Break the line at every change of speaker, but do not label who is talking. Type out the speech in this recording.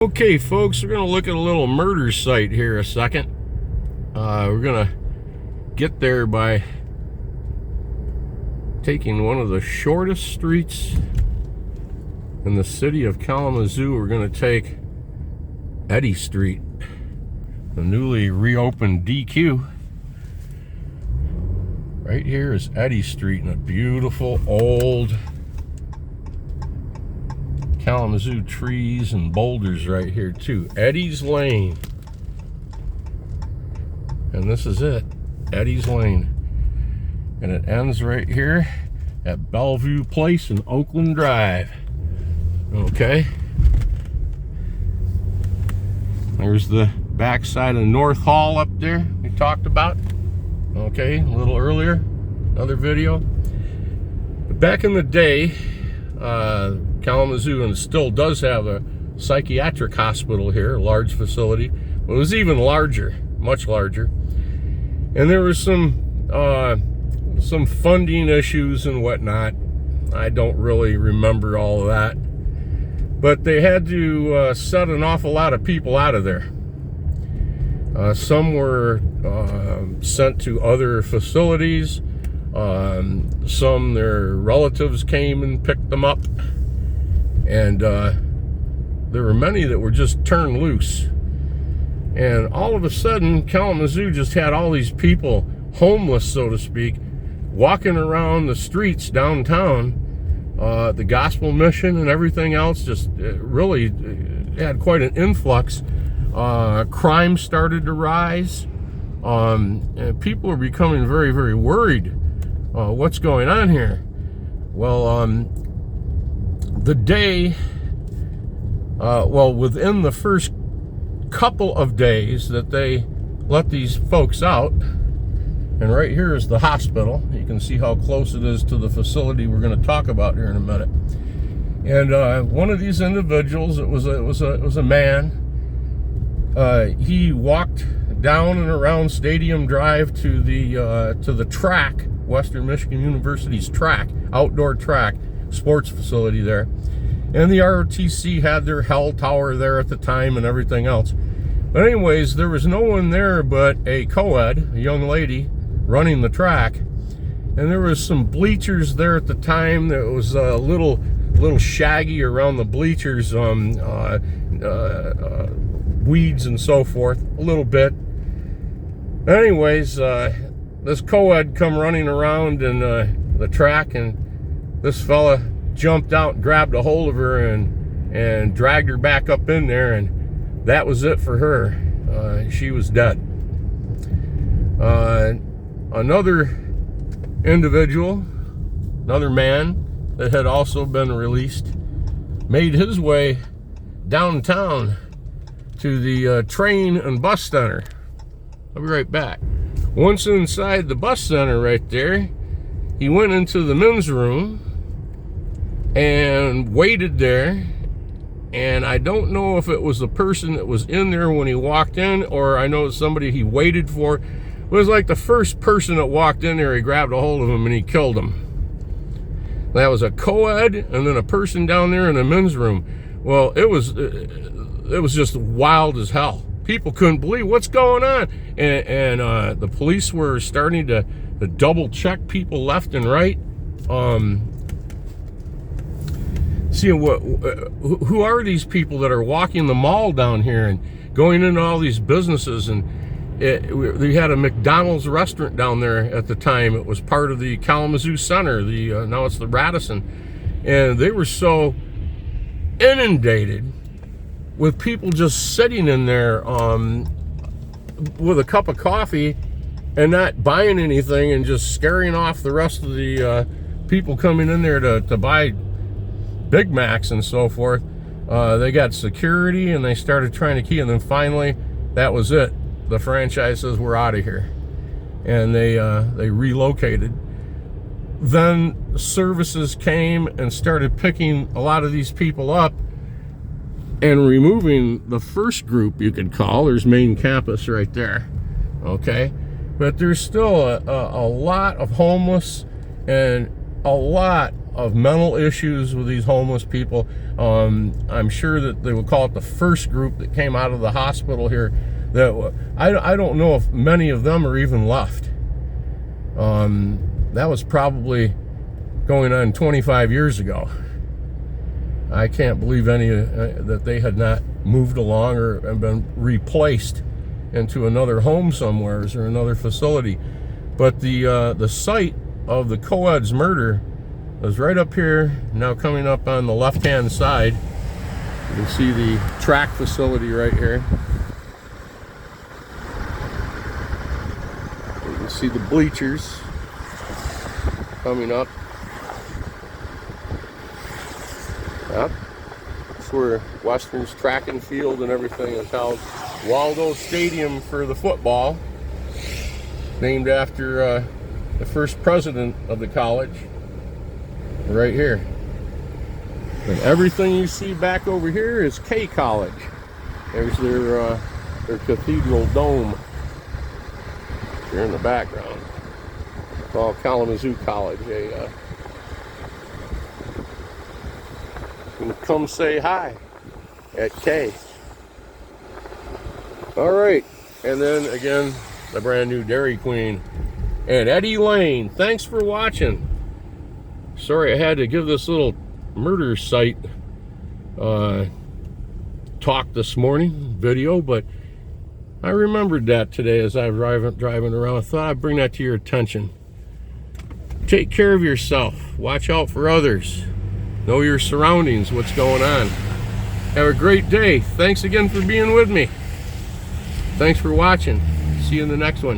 Okay, folks, we're going to look at a little murder site here a second. We're going to get there by taking one of the shortest streets in the city of Kalamazoo. We're going to take Eddy Street, the newly reopened DQ. Right here is Eddy Street, and a beautiful old Kalamazoo trees and boulders right here too. Eddy's Lane. And this is it, Eddy's Lane. And it ends right here at Bellevue Place and Oakland Drive. Okay. There's the backside of North Hall up there we talked about. Okay, a little earlier, another video. But back in the day, Kalamazoo and still does have a psychiatric hospital here, a large facility. It was even larger, much larger. And there was some funding issues and whatnot. I don't really remember all of that. But they had to set an awful lot of people out of there. Some were sent to other facilities. Some, their relatives came and picked them up. And there were many that were just turned loose. And all of a sudden, Kalamazoo just had all these people, homeless, so to speak, walking around the streets downtown. The gospel mission and everything else just really had quite an influx. Crime started to rise. And people are becoming very, very worried. What's going on here? Well, the day, within the first couple of days that they let these folks out, and right here is the hospital. You can see how close it is to the facility we're going to talk about here in a minute. And one of these individuals, it was a man. He walked down and around Stadium Drive to the track, Western Michigan University's track, outdoor track, sports facility there. And the ROTC had their hell tower there at the time and everything else. But anyways, there was no one there but a Coed, a young lady, running the track. And there was some bleachers there at the time. There was a little shaggy around the bleachers, weeds and so forth, a little bit. Anyways, this Coed come running around in the track, and this fella jumped out and grabbed a hold of her and dragged her back up in there, and that was it for her. She was dead. Another individual, another man that had also been released, made his way downtown to the train and bus center. I'll be right back. Once inside the bus center right there, he went into the men's room and waited there. And I don't know if it was the person that was in there when he walked in, or I know it's somebody he waited for. It was like the first person that walked in there, he grabbed a hold of him and he killed him. That was a Coed, and then a person down there in the men's room. Well, it was just wild as hell. People couldn't believe what's going on. And the police were starting to double check people left and right. See who are these people that are walking the mall down here and going into all these businesses? And we had a McDonald's restaurant down there at the time. It was part of the Kalamazoo Center. Now it's the Radisson. And they were so inundated with people just sitting in there with a cup of coffee and not buying anything, and just scaring off the rest of the people coming in there to buy Big Macs and so forth. They got security, and they started trying to key, and then finally, that was it. The franchise says, we're out of here. And they relocated. Then services came and started picking a lot of these people up and removing the first group, you could call. There's main campus right there. Okay? But there's still a lot of homeless and a lot of mental issues with these homeless people. I'm sure that they would call it the first group that came out of the hospital here. That I don't know if many of them are even left. That was probably going on 25 years ago. I can't believe any that they had not moved along or been replaced into another home somewhere or another facility. But the site of the Coed's murder was right up here, now coming up on the left-hand side. You can see the track facility right here. You can see the bleachers coming up. Yep. That's where Western's track and field and everything is held. Waldo Stadium for the football, named after the first president of the college, right here. And everything you see back over here is K College. There's their cathedral dome here in the background. It's called Kalamazoo College. You can come say hi at K. All right, and then again, the brand new Dairy Queen and Eddie Lane. Thanks for watching. Sorry I had to give this little murder site talk this morning, video, but I remembered that today as I was driving around. I thought I'd bring that to your attention. Take care of yourself. Watch out for others. Know your surroundings, what's going on. Have a great day. Thanks again for being with me. Thanks for watching. See you in the next one.